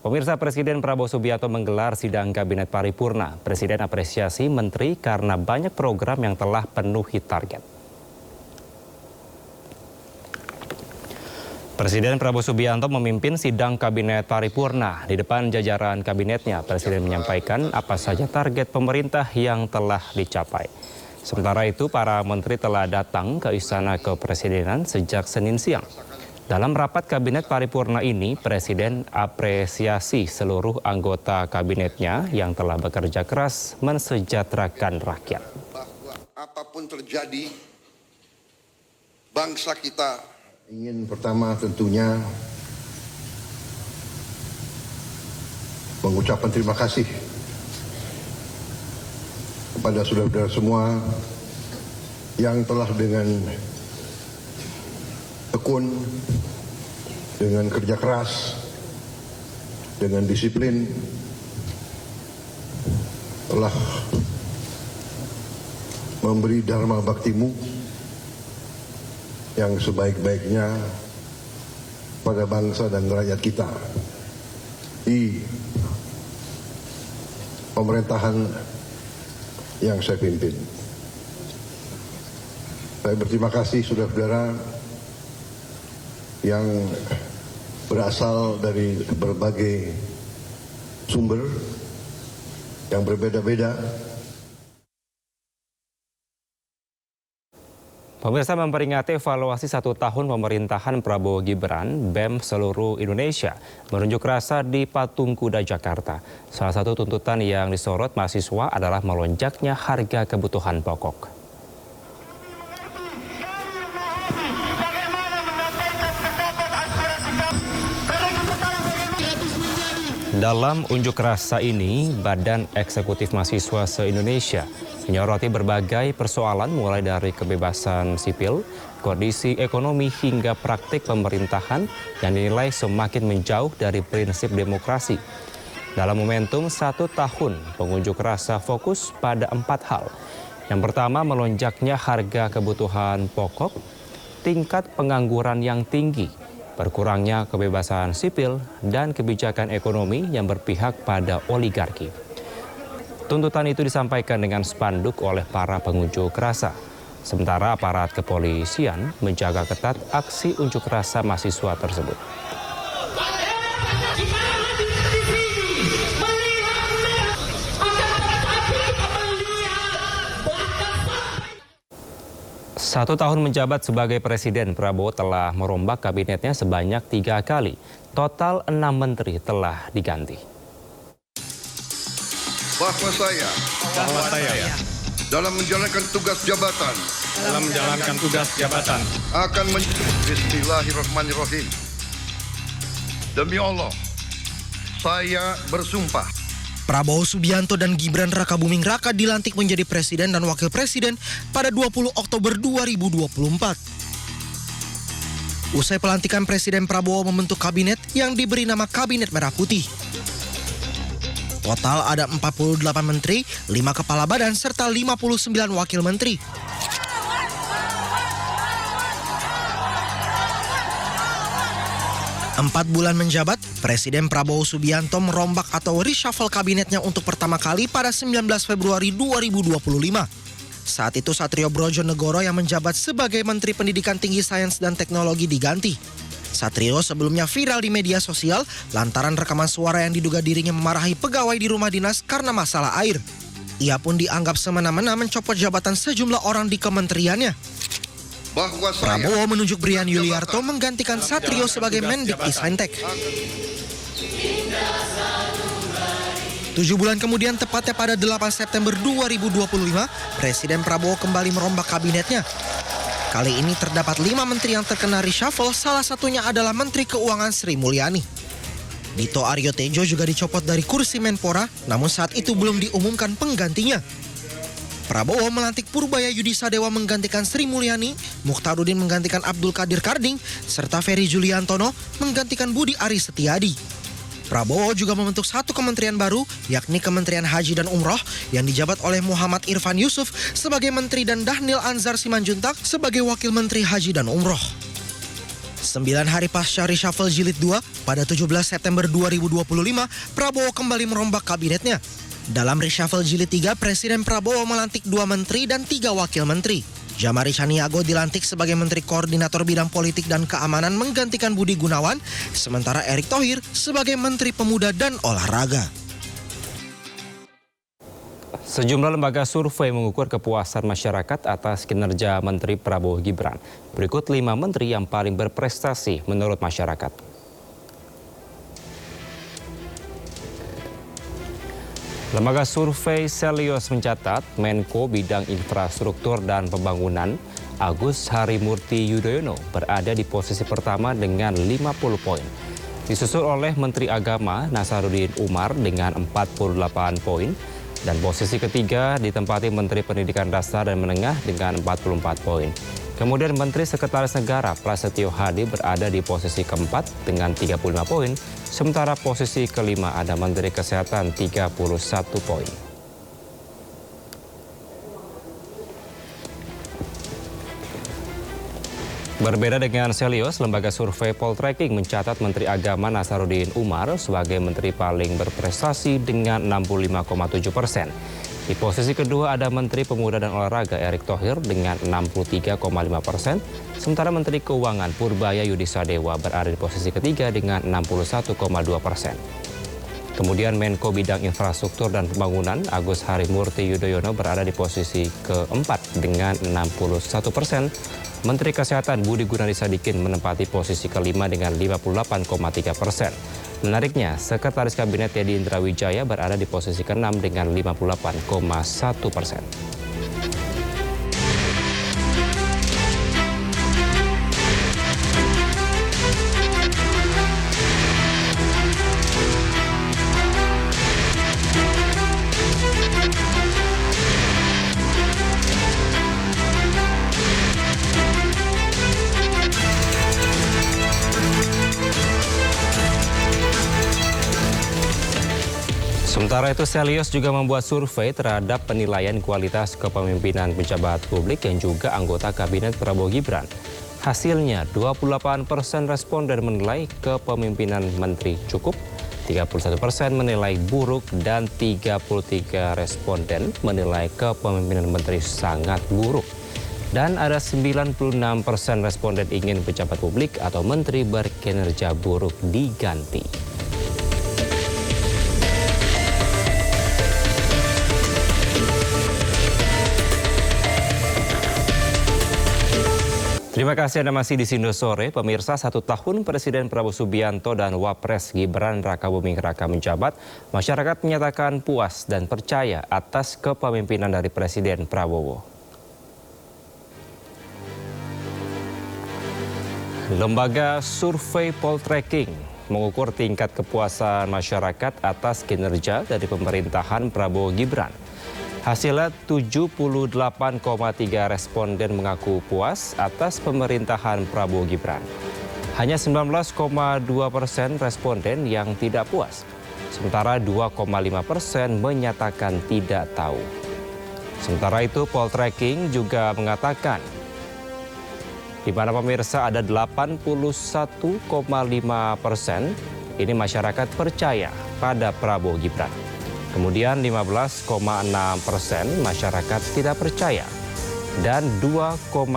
Pemirsa, Presiden Prabowo Subianto menggelar sidang Kabinet Paripurna. Presiden apresiasi menteri karena banyak program yang telah penuhi target. Presiden Prabowo Subianto memimpin sidang Kabinet Paripurna. Di depan jajaran kabinetnya, Presiden menyampaikan apa saja target pemerintah yang telah dicapai. Sementara itu, para menteri telah datang ke Istana Kepresidenan sejak Senin siang. Dalam rapat Kabinet Paripurna ini, Presiden apresiasi seluruh anggota kabinetnya yang telah bekerja keras mensejahterakan rakyat. Bahwa apapun terjadi, bangsa kita ingin pertama tentunya mengucapkan terima kasih kepada saudara-saudara semua yang telah dengan tekun, dengan kerja keras, dengan disiplin telah memberi dharma baktimu yang sebaik-baiknya pada bangsa dan rakyat kita di pemerintahan yang saya pimpin. Saya berterima kasih saudara-saudara yang berasal dari berbagai sumber yang berbeda-beda. Pemirsa, memperingati evaluasi 1 tahun pemerintahan Prabowo Gibran, BEM seluruh Indonesia menunjuk rasa di Patung Kuda Jakarta. Salah satu tuntutan yang disorot mahasiswa adalah melonjaknya harga kebutuhan pokok. Dalam unjuk rasa ini, Badan Eksekutif Mahasiswa se-Indonesia menyoroti berbagai persoalan mulai dari kebebasan sipil, kondisi ekonomi hingga praktik pemerintahan yang dinilai semakin menjauh dari prinsip demokrasi. Dalam momentum 1 tahun, pengunjuk rasa fokus pada 4 hal. Yang pertama, melonjaknya harga kebutuhan pokok, tingkat pengangguran yang tinggi, berkurangnya kebebasan sipil, dan kebijakan ekonomi yang berpihak pada oligarki. Tuntutan itu disampaikan dengan spanduk oleh para pengunjuk rasa. Sementara aparat kepolisian menjaga ketat aksi unjuk rasa mahasiswa tersebut. Satu tahun menjabat sebagai presiden, Prabowo telah merombak kabinetnya sebanyak 3 kali. Total 6 menteri telah diganti. Bahwa saya dalam menjalankan tugas jabatan akan Bismillahirrahmanirrahim. Demi Allah, saya bersumpah. Prabowo Subianto dan Gibran Rakabuming Raka dilantik menjadi presiden dan wakil presiden pada 20 Oktober 2024. Usai pelantikan, Presiden Prabowo membentuk kabinet yang diberi nama Kabinet Merah Putih. Total ada 48 menteri, 5 kepala badan, serta 59 wakil menteri. Empat bulan menjabat, Presiden Prabowo Subianto merombak atau reshuffle kabinetnya untuk pertama kali pada 19 Februari 2025. Saat itu Satrio Brojonegoro yang menjabat sebagai Menteri Pendidikan Tinggi Sains dan Teknologi diganti. Satrio sebelumnya viral di media sosial lantaran rekaman suara yang diduga dirinya memarahi pegawai di rumah dinas karena masalah air. Ia pun dianggap semena-mena mencopot jabatan sejumlah orang di kementeriannya. Prabowo menunjuk Brian Yuliarto menggantikan Satrio sebagai Mendikbudristek. 7 bulan kemudian, tepatnya pada 8 September 2025, Presiden Prabowo kembali merombak kabinetnya. Kali ini terdapat 5 menteri yang terkena reshuffle, salah satunya adalah Menteri Keuangan Sri Mulyani. Dito Aryo Tejo juga dicopot dari kursi Menpora, namun saat itu belum diumumkan penggantinya. Prabowo melantik Purbaya Yudisadewa menggantikan Sri Mulyani, Mukhtarudin menggantikan Abdul Qadir Karding, serta Ferry Juliantono menggantikan Budi Aris Setiadi. Prabowo juga membentuk 1 kementerian baru, yakni Kementerian Haji dan Umroh yang dijabat oleh Muhammad Irfan Yusuf sebagai Menteri dan Dhanil Anzar Simanjuntak sebagai Wakil Menteri Haji dan Umroh. 9 hari pasca reshuffle jilid 2, pada 17 September 2025, Prabowo kembali merombak kabinetnya. Dalam reshuffle jilid 3, Presiden Prabowo melantik 2 menteri dan 3 wakil menteri. Jamari Chaniago dilantik sebagai Menteri Koordinator Bidang Politik dan Keamanan menggantikan Budi Gunawan, sementara Erick Thohir sebagai Menteri Pemuda dan Olahraga. Sejumlah lembaga survei mengukur kepuasan masyarakat atas kinerja Menteri Prabowo Gibran. Berikut 5 menteri yang paling berprestasi menurut masyarakat. Lembaga survei Selios mencatat Menko Bidang Infrastruktur dan Pembangunan Agus Harimurti Yudhoyono berada di posisi pertama dengan 50 poin. Disusul oleh Menteri Agama Nasaruddin Umar dengan 48 poin. Dan posisi ketiga ditempati Menteri Pendidikan Dasar dan Menengah dengan 44 poin. Kemudian Menteri Sekretaris Negara Prasetyo Hadi berada di posisi keempat dengan 35 poin. Sementara posisi kelima ada Menteri Kesehatan 31 poin. Berbeda dengan Selios, lembaga survei Poltreking mencatat Menteri Agama Nasaruddin Umar sebagai menteri paling berprestasi dengan 65,7%. Di posisi kedua ada Menteri Pemuda dan Olahraga Erick Thohir dengan 63,5%. Sementara Menteri Keuangan Purbaya Yudisadewa berada di posisi ketiga dengan 61,2%. Kemudian Menko Bidang Infrastruktur dan Pembangunan Agus Harimurti Yudhoyono berada di posisi keempat dengan 61%. Menteri Kesehatan Budi Gunadisadikin menempati posisi kelima dengan 58,3%. Menariknya, Sekretaris Kabinet Teddy Indrawijaya berada di posisi ke-6 dengan 58,1%. Sementara itu, Selios juga membuat survei terhadap penilaian kualitas kepemimpinan pejabat publik yang juga anggota Kabinet Prabowo Gibran. Hasilnya, 28% responden menilai kepemimpinan menteri cukup, 31% menilai buruk, dan 33 responden menilai kepemimpinan menteri sangat buruk. Dan ada 96% responden ingin pejabat publik atau menteri berkinerja buruk diganti. Terima kasih Anda masih di Sindo Sore. Pemirsa, 1 tahun Presiden Prabowo Subianto dan Wapres Gibran Rakabuming Raka menjabat, masyarakat menyatakan puas dan percaya atas kepemimpinan dari Presiden Prabowo. Lembaga survei Poltreking mengukur tingkat kepuasan masyarakat atas kinerja dari pemerintahan Prabowo Gibran. Hasilnya 78,3 responden mengaku puas atas pemerintahan Prabowo Gibran. Hanya 19,2% responden yang tidak puas. Sementara 2,5% menyatakan tidak tahu. Sementara itu Poltreking juga mengatakan di mana pemirsa ada 81,5% ini masyarakat percaya pada Prabowo Gibran. Kemudian 15,6% masyarakat tidak percaya dan 2,9%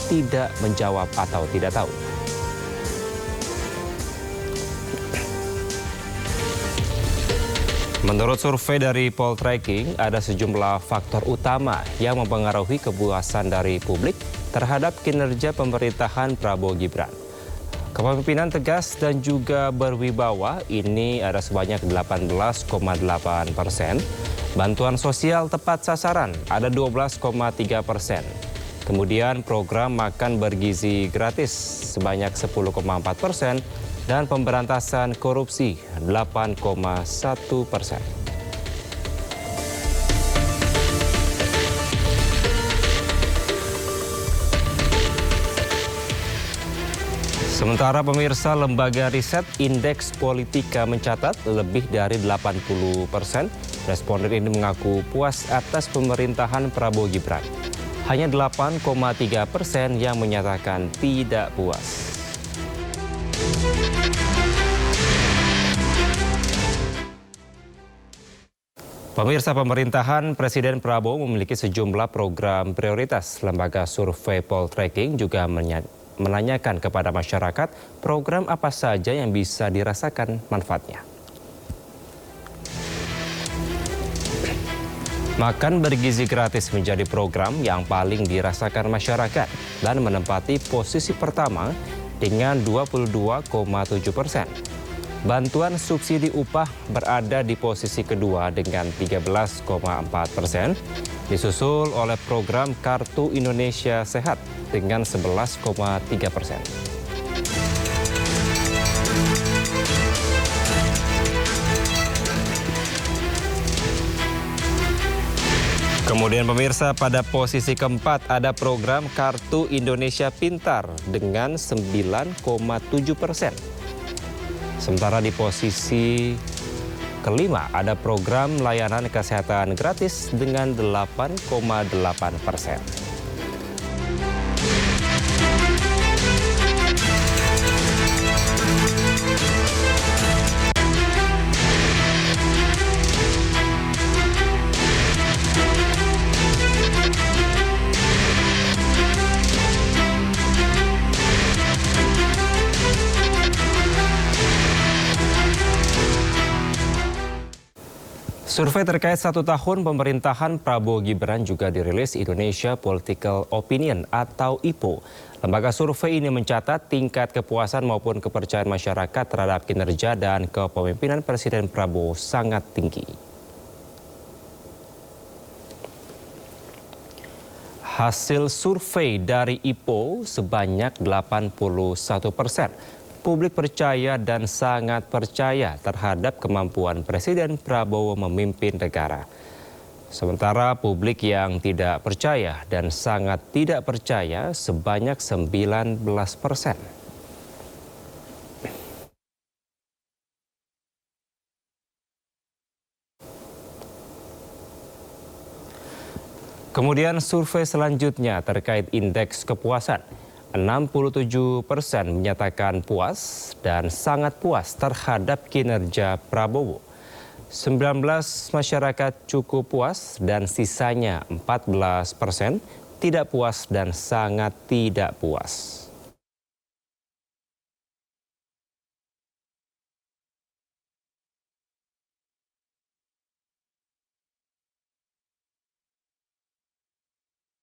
tidak menjawab atau tidak tahu. Menurut survei dari Poltreking, ada sejumlah faktor utama yang mempengaruhi kepuasan dari publik terhadap kinerja pemerintahan Prabowo Gibran. Kepemimpinan tegas dan juga berwibawa ini ada sebanyak 18,8%. Bantuan sosial tepat sasaran ada 12,3%. Kemudian program makan bergizi gratis sebanyak 10,4% dan pemberantasan korupsi 8,1%. Sementara pemirsa, lembaga riset Indeks Politika mencatat lebih dari 80% responden ini mengaku puas atas pemerintahan Prabowo Gibran. hanya 8,3% yang menyatakan tidak puas. Pemirsa, pemerintahan Presiden Prabowo memiliki sejumlah program prioritas. Lembaga survei Poltreking juga menanyakan kepada masyarakat program apa saja yang bisa dirasakan manfaatnya. Makan bergizi gratis menjadi program yang paling dirasakan masyarakat dan menempati posisi pertama dengan 22,7%. Bantuan subsidi upah berada di posisi kedua dengan 13,4%, disusul oleh program Kartu Indonesia Sehat dengan 11,3%. Kemudian pemirsa, pada posisi keempat ada program Kartu Indonesia Pintar dengan 9,7%. Sementara di posisi kelima ada program layanan kesehatan gratis dengan 8,8%. Survei terkait 1 tahun pemerintahan Prabowo Gibran juga dirilis Indonesia Political Opinion atau IPO. Lembaga survei ini mencatat tingkat kepuasan maupun kepercayaan masyarakat terhadap kinerja dan kepemimpinan Presiden Prabowo sangat tinggi. Hasil survei dari IPO sebanyak 81%. Publik percaya dan sangat percaya terhadap kemampuan Presiden Prabowo memimpin negara. Sementara publik yang tidak percaya dan sangat tidak percaya sebanyak 19%. Kemudian survei selanjutnya terkait indeks kepuasan. 67% menyatakan puas dan sangat puas terhadap kinerja Prabowo. 19 masyarakat cukup puas dan sisanya 14% tidak puas dan sangat tidak puas.